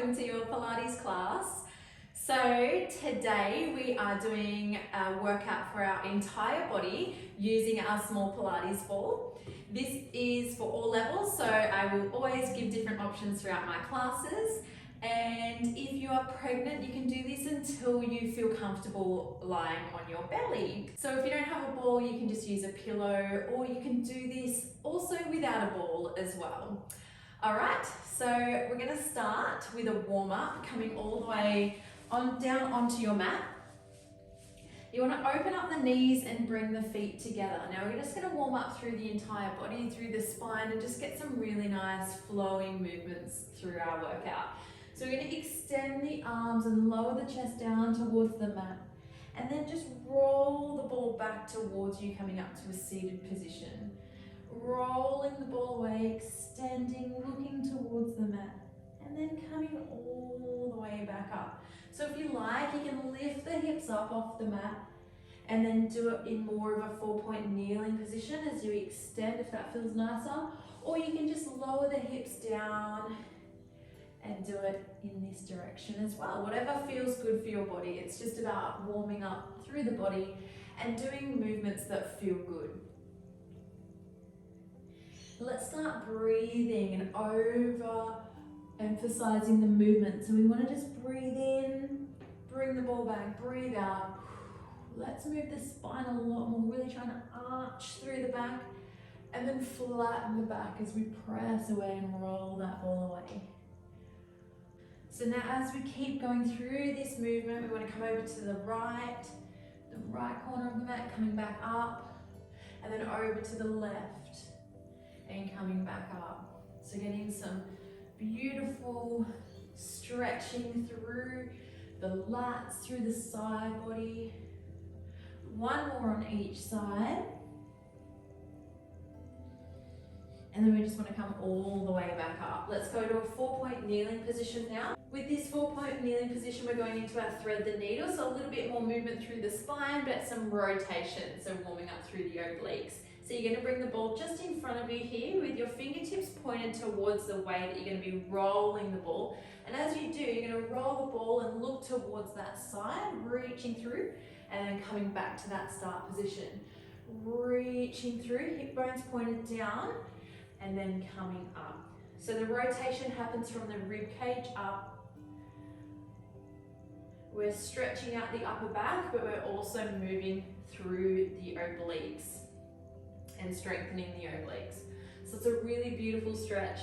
welcome to your Pilates class. So today we are doing a workout for our entire body using our small Pilates ball. This is for all levels, so I will always give different options throughout my classes. And if you are pregnant, you can do this until you feel comfortable lying on your belly. So if you don't have a ball, you can just use a pillow, or you can do this also without a ball as well. All right, so we're going to start with a warm-up, coming all the way down onto your mat. You want to open up the knees and bring the feet together. Now we're just going to warm up through the entire body, through the spine, and just get some really nice flowing movements through our workout. So we're going to extend the arms and lower the chest down towards the mat, and then just roll the ball back towards you, coming up to a seated position. Rolling the ball away, extending, looking towards the mat, and then coming all the way back up. So if you like, you can lift the hips up off the mat and then do it in more of a 4-point kneeling position as you extend, if that feels nicer. Or you can just lower the hips down and do it in this direction as well. Whatever feels good for your body. It's just about warming up through the body and doing movements that feel good. Let's start breathing and over-emphasizing the movement. So we want to just breathe in, bring the ball back, breathe out. Let's move the spine a lot more, really trying to arch through the back and then flatten the back as we press away and roll that ball away. So now as we keep going through this movement, we want to come over to the right corner of the mat, coming back up, and then over to the left and coming back up. So getting some beautiful stretching through the lats, through the side body. One more on each side. And then we just want to come all the way back up. Let's go to a 4-point kneeling position now. With this 4-point kneeling position, we're going into our thread the needle. So a little bit more movement through the spine, but some rotation. So warming up through the obliques. So you're going to bring the ball just in front of you here with your fingertips pointed towards the way that you're going to be rolling the ball. And as you do, you're going to roll the ball and look towards that side, reaching through and then coming back to that start position. Reaching through, hip bones pointed down and then coming up. So the rotation happens from the rib cage up. We're stretching out the upper back, but we're also moving through the obliques and strengthening the obliques. So it's a really beautiful stretch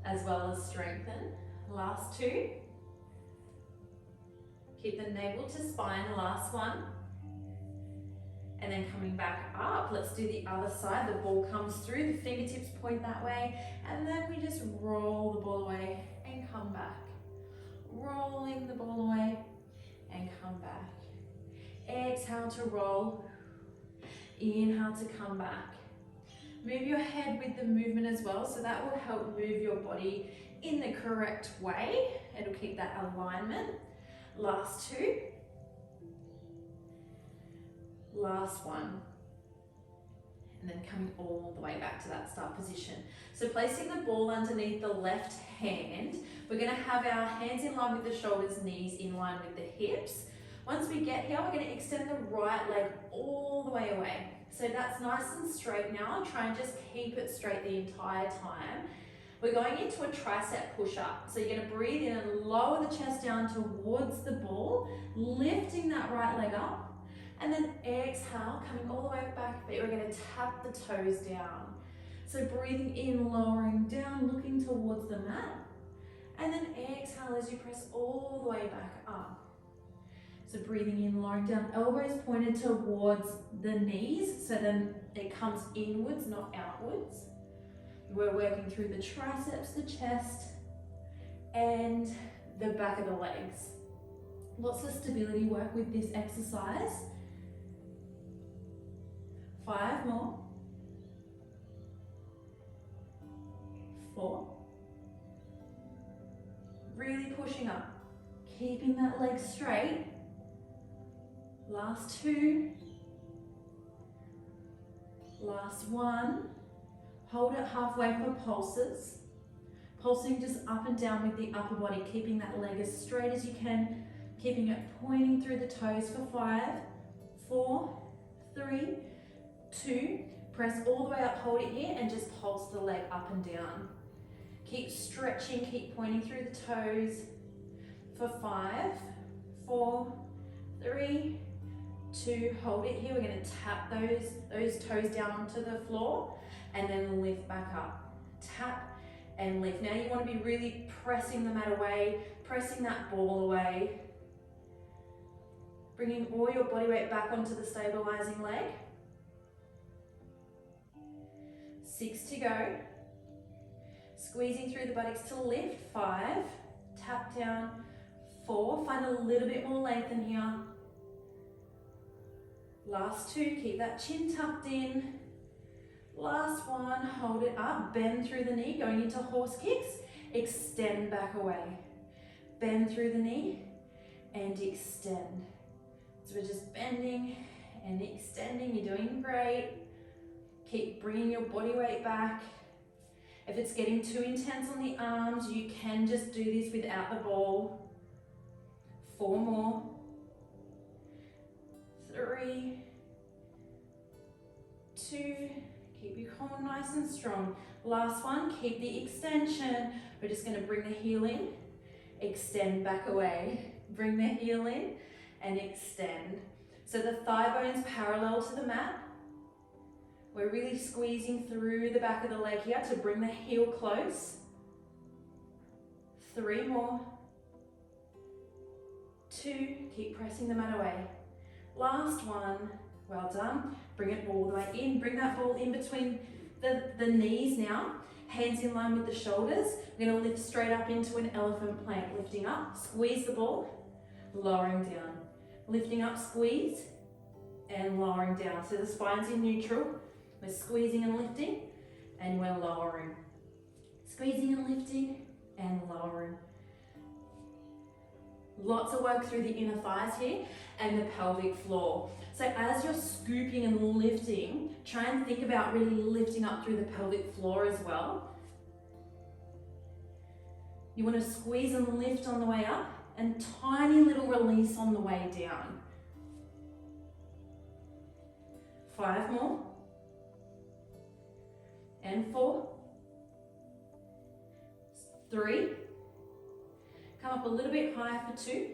as well as strengthen. Last two. Keep the navel to spine, last one. And then coming back up, let's do the other side. The ball comes through, the fingertips point that way, and then we just roll the ball away and come back. Rolling the ball away and come back. Exhale to roll. Inhale to come back. Move your head with the movement as well, so that will help move your body in the correct way. It'll keep that alignment. Last two. Last one. And then coming all the way back to that start position. So placing the ball underneath the left hand, we're going to have our hands in line with the shoulders, knees in line with the hips. Once we get here, we're going to extend the right leg all the way away. So that's nice and straight now. Try and just keep it straight the entire time. We're going into a tricep push-up. So you're going to breathe in and lower the chest down towards the ball, lifting that right leg up. And then exhale, coming all the way back, but we're going to tap the toes down. So breathing in, lowering down, looking towards the mat. And then exhale as you press all the way back up. So breathing in, lowering down, elbows pointed towards the knees, so then it comes inwards, not outwards. We're working through the triceps, the chest, and the back of the legs. Lots of stability work with this exercise. 5 more. 4. Really pushing up, keeping that leg straight. Last 2. Last 1. Hold it halfway for pulses. Pulsing just up and down with the upper body, keeping that leg as straight as you can, keeping it pointing through the toes for 5, 4, 3, 2. Press all the way up, hold it here, and just pulse the leg up and down. Keep stretching, keep pointing through the toes for 5, 4, 3, 2. Hold it here. We're going to tap those toes down onto the floor and then lift back up. Tap and lift. Now you want to be really pressing the mat away, pressing that ball away, bringing all your body weight back onto the stabilizing leg. 6 to go. Squeezing through the buttocks to lift. 5, tap down. 4, find a little bit more length in here. Last 2, keep that chin tucked in. Last 1, hold it up, bend through the knee, going into horse kicks, extend back away. Bend through the knee and extend. So we're just bending and extending, you're doing great. Keep bringing your body weight back. If it's getting too intense on the arms, you can just do this without the ball. 4 more. 3, 2, keep your core nice and strong. Last 1, keep the extension. We're just going to bring the heel in, extend back away. Bring the heel in and extend. So the thigh bone's parallel to the mat. We're really squeezing through the back of the leg here to bring the heel close. 3 more. 2, keep pressing the mat away. Last 1, well done. Bring it all the way in. Bring that ball in between the knees now. Hands in line with the shoulders. We're going to lift straight up into an elephant plank. Lifting up, squeeze the ball, lowering down. Lifting up, squeeze, and lowering down. So the spine's in neutral. We're squeezing and lifting, and we're lowering. Squeezing and lifting, and lowering. Lots of work through the inner thighs here and the pelvic floor. So as you're scooping and lifting, try and think about really lifting up through the pelvic floor as well. You want to squeeze and lift on the way up and tiny little release on the way down. 5 more. And 4. 3. Come up a little bit higher for 2.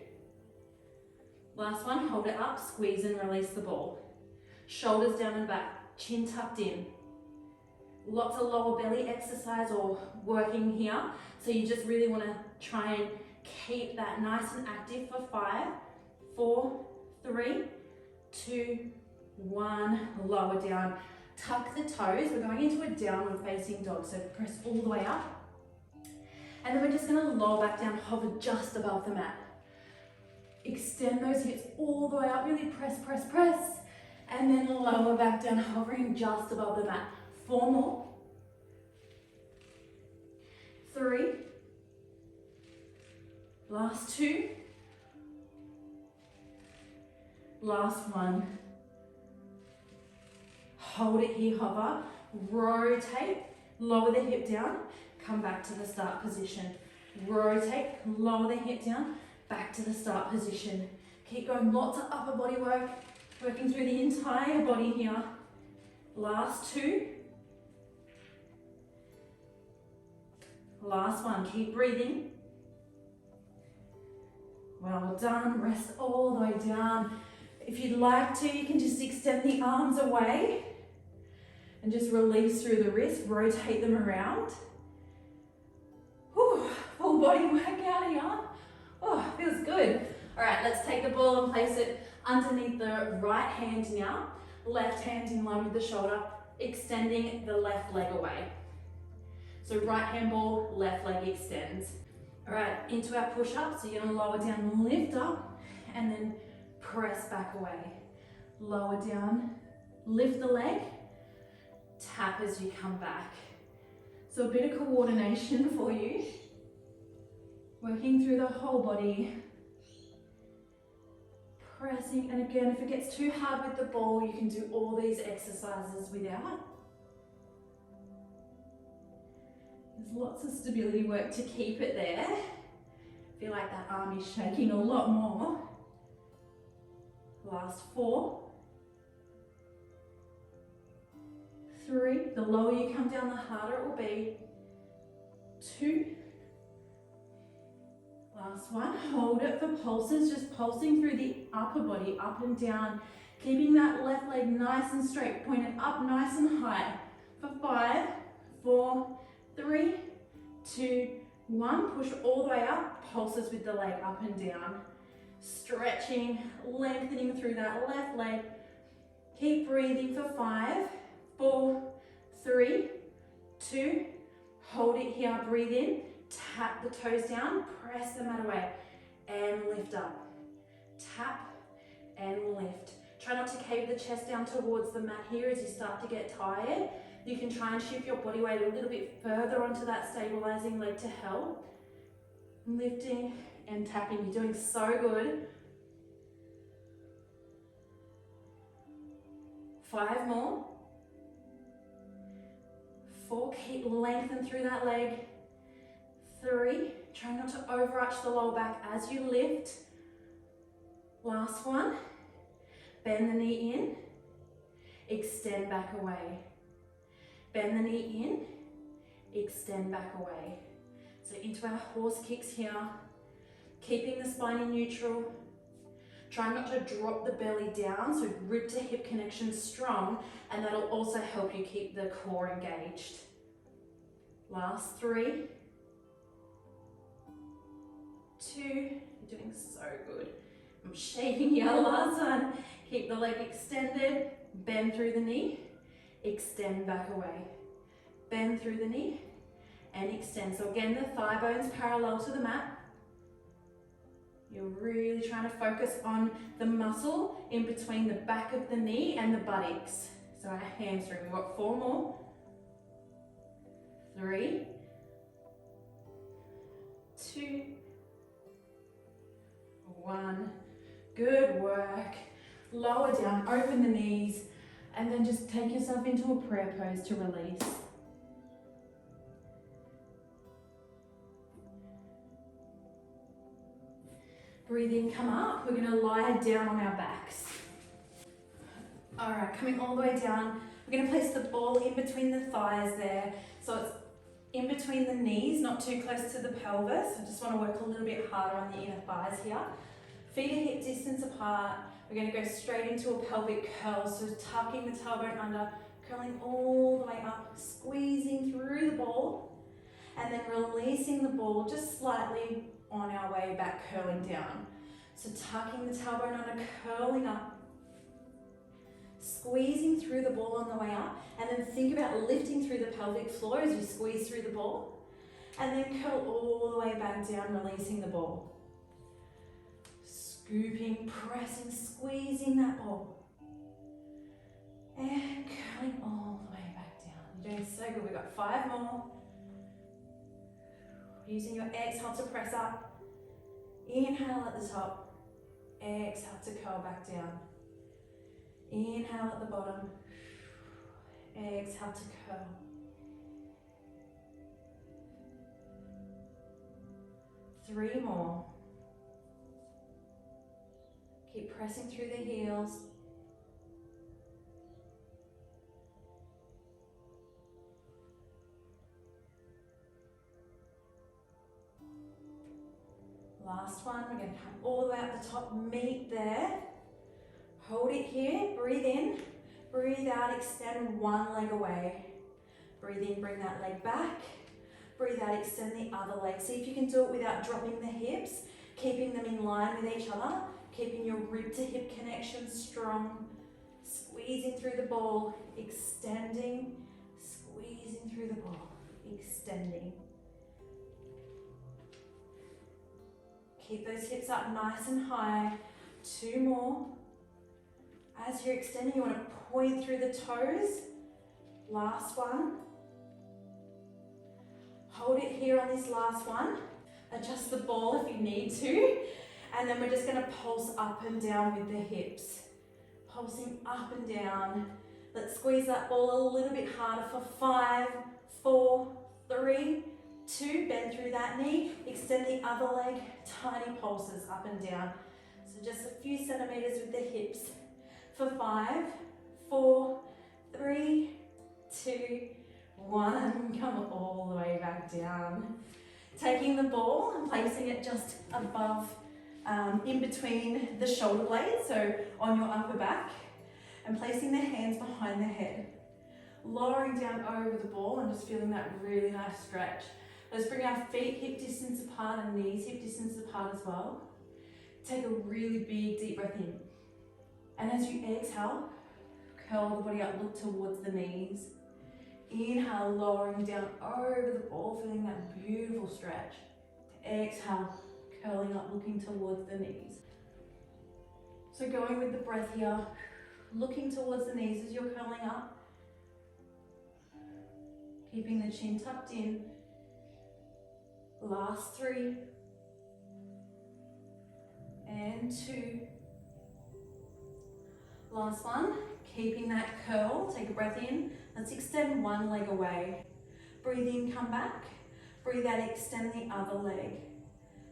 Last 1, hold it up, squeeze and release the ball. Shoulders down and back, chin tucked in. Lots of lower belly exercise or working here. So you just really want to try and keep that nice and active for 5, 4, 3, 2, 1. Lower down. Tuck the toes. We're going into a downward facing dog. So press all the way up. And then we're just going to lower back down, hover just above the mat. Extend those hips all the way up, really press, press, press. And then lower back down, hovering just above the mat. 4 more. 3. Last 2. Last 1. Hold it here, hover. Rotate, lower the hip down. Come back to the start position. Rotate, lower the hip down, back to the start position. Keep going, lots of upper body work, working through the entire body here. Last 2. Last 1, keep breathing. Well done, rest all the way down. If you'd like to, you can just extend the arms away and just release through the wrist, rotate them around. Full body workout here. Oh, feels good. All right, let's take the ball and place it underneath the right hand now. Left hand in line with the shoulder, extending the left leg away. So right hand ball, left leg extends. All right, into our push-up. So you're gonna lower down, lift up, and then press back away. Lower down, lift the leg, tap as you come back. So a bit of coordination for you. Working through the whole body. Pressing, and again, if it gets too hard with the ball, you can do all these exercises without. As lots of stability work to keep it there. Feel like that arm is shaking a lot more. Last 4, 3, the lower you come down, the harder it will be. 2, last 1, hold it for pulses, just pulsing through the upper body, up and down, keeping that left leg nice and straight, pointed up nice and high. For 5, 4, 3, 2, 1, push all the way up, pulses with the leg up and down. Stretching, lengthening through that left leg. Keep breathing for 5, 4, 3, 2, hold it here, breathe in, tap the toes down, press the mat away, and lift up. Tap and lift. Try not to cave the chest down towards the mat here as you start to get tired. You can try and shift your body weight a little bit further onto that stabilizing leg to help. Lifting and tapping, you're doing so good. 5 more. 4, keep lengthen through that leg. 3, try not to overarch the lower back as you lift. Last 1, bend the knee in, extend back away. Bend the knee in, extend back away. So into our horse kicks here, keeping the spine in neutral. Try not to drop the belly down, so rib to hip connection strong, and that'll also help you keep the core engaged. Last 3, 2, you're doing so good. I'm shaking here, last one. Keep the leg extended, bend through the knee, extend back away. Bend through the knee and extend. So again, the thigh bones parallel to the mat. You're really trying to focus on the muscle in between the back of the knee and the buttocks. So our hamstring, we've got 4 more. 3, 2, 1. Good work. Lower down, open the knees, and then just take yourself into a prayer pose to release. Breathe in, come up. We're going to lie down on our backs. All right, coming all the way down. We're going to place the ball in between the thighs there. So it's in between the knees, not too close to the pelvis. I just want to work a little bit harder on the inner thighs here. Feet are hip distance apart. We're going to go straight into a pelvic curl. So tucking the tailbone under, curling all the way up, squeezing through the ball, and then releasing the ball just slightly on our way back, curling down. So tucking the tailbone under, curling up, squeezing through the ball on the way up, and then think about lifting through the pelvic floor as you squeeze through the ball, and then curl all the way back down, releasing the ball. Scooping, pressing, squeezing that ball, and curling all the way back down. You're doing so good. We've got 5 more. Using your exhale to press up. Inhale at the top. Exhale to curl back down. Inhale at the bottom. Exhale to curl. 3 more. Keep pressing through the heels. Last one, we're going to come all the way up the top, meet there. Hold it here, breathe in, breathe out, extend one leg away. Breathe in, bring that leg back. Breathe out, extend the other leg. See if you can do it without dropping the hips, keeping them in line with each other, keeping your rib to hip connection strong. Squeezing through the ball, extending, squeezing through the ball, extending. Keep those hips up nice and high. 2 more. As you're extending, you want to point through the toes. Last one. Hold it here on this last one. Adjust the ball if you need to. And then we're just going to pulse up and down with the hips. Pulsing up and down. Let's squeeze that ball a little bit harder for 5, 4, 3, 2, bend through that knee, extend the other leg, tiny pulses up and down. So just a few centimeters with the hips. For 5, 4, 3, 2, 1. Come all the way back down. Taking the ball and placing it just above, in between the shoulder blades, so on your upper back, and placing the hands behind the head. Lowering down over the ball and just feeling that really nice stretch. Let's bring our feet hip distance apart and knees hip distance apart as well. Take a really big deep breath in. And as you exhale, curl the body up, look towards the knees. Inhale, lowering down over the ball, feeling that beautiful stretch. Exhale, curling up, looking towards the knees. So going with the breath here, looking towards the knees as you're curling up. Keeping the chin tucked in. Last 3. And 2. Last one. Keeping that curl, take a breath in. Let's extend one leg away. Breathe in, come back. Breathe out, extend the other leg.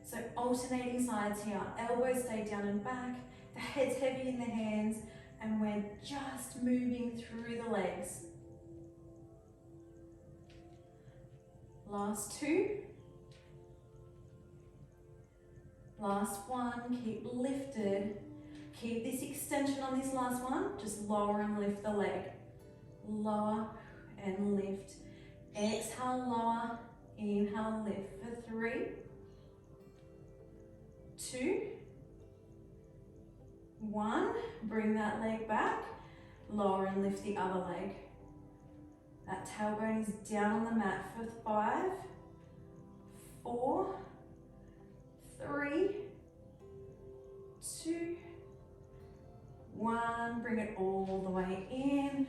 So alternating sides here. Elbows stay down and back. The head's heavy in the hands. And we're just moving through the legs. Last 2. Last 1. Keep lifted. Keep this extension on this last one. Just lower and lift the leg. Lower and lift. Exhale, lower. Inhale, lift for 3, 2, 1. Bring that leg back. Lower and lift the other leg. That tailbone is down on the mat for 5, 4, 3, 2, 1. Bring it all the way in.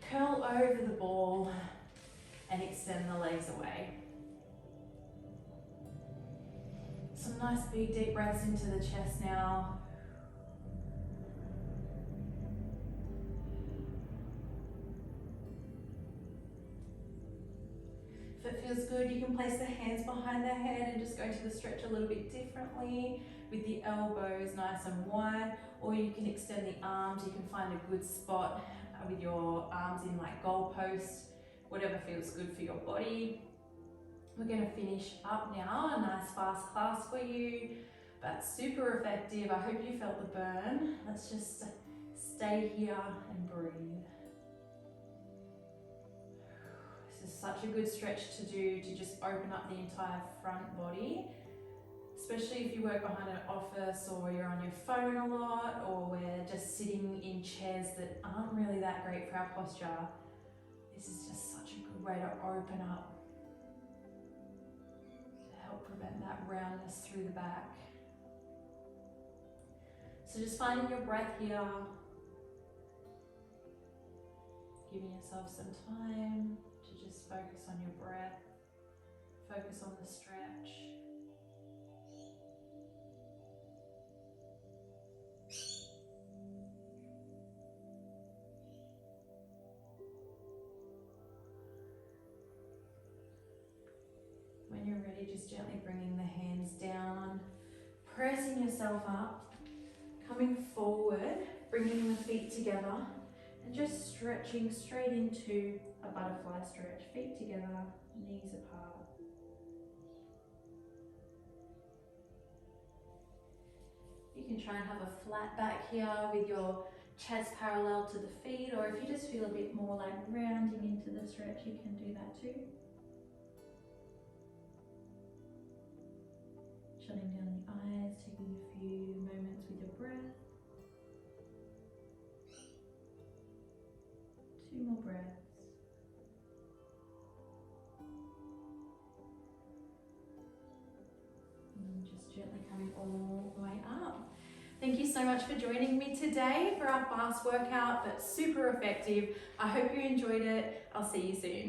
Curl over the ball and extend the legs away. Some nice big deep breaths into the chest now. If it feels good, you can place the hands behind the head and just go to the stretch a little bit differently with the elbows nice and wide, or you can extend the arms. You can find a good spot with your arms in like goalposts, whatever feels good for your body. We're going to finish up now, a nice fast class for you, but super effective. I hope you felt the burn. Let's just stay here and breathe. This is such a good stretch to do, to just open up the entire front body, especially if you work behind an office or you're on your phone a lot, or we're just sitting in chairs that aren't really that great for our posture. This is just such a good way to open up, to help prevent that roundness through the back. So just finding your breath here, giving yourself some time to just focus on your breath, focus on the stretch. When you're ready, just gently bringing the hands down, pressing yourself up, coming forward, bringing the feet together, and just stretching straight into a butterfly stretch. Feet together, knees apart. You can try and have a flat back here with your chest parallel to the feet, or if you just feel a bit more like rounding into the stretch, you can do that too. Shutting down the eyes, taking a few moments with your breath. 2 more breaths. And just gently coming all the way up. Thank you so much for joining me today for our fast workout, but super effective. I hope you enjoyed it. I'll see you soon.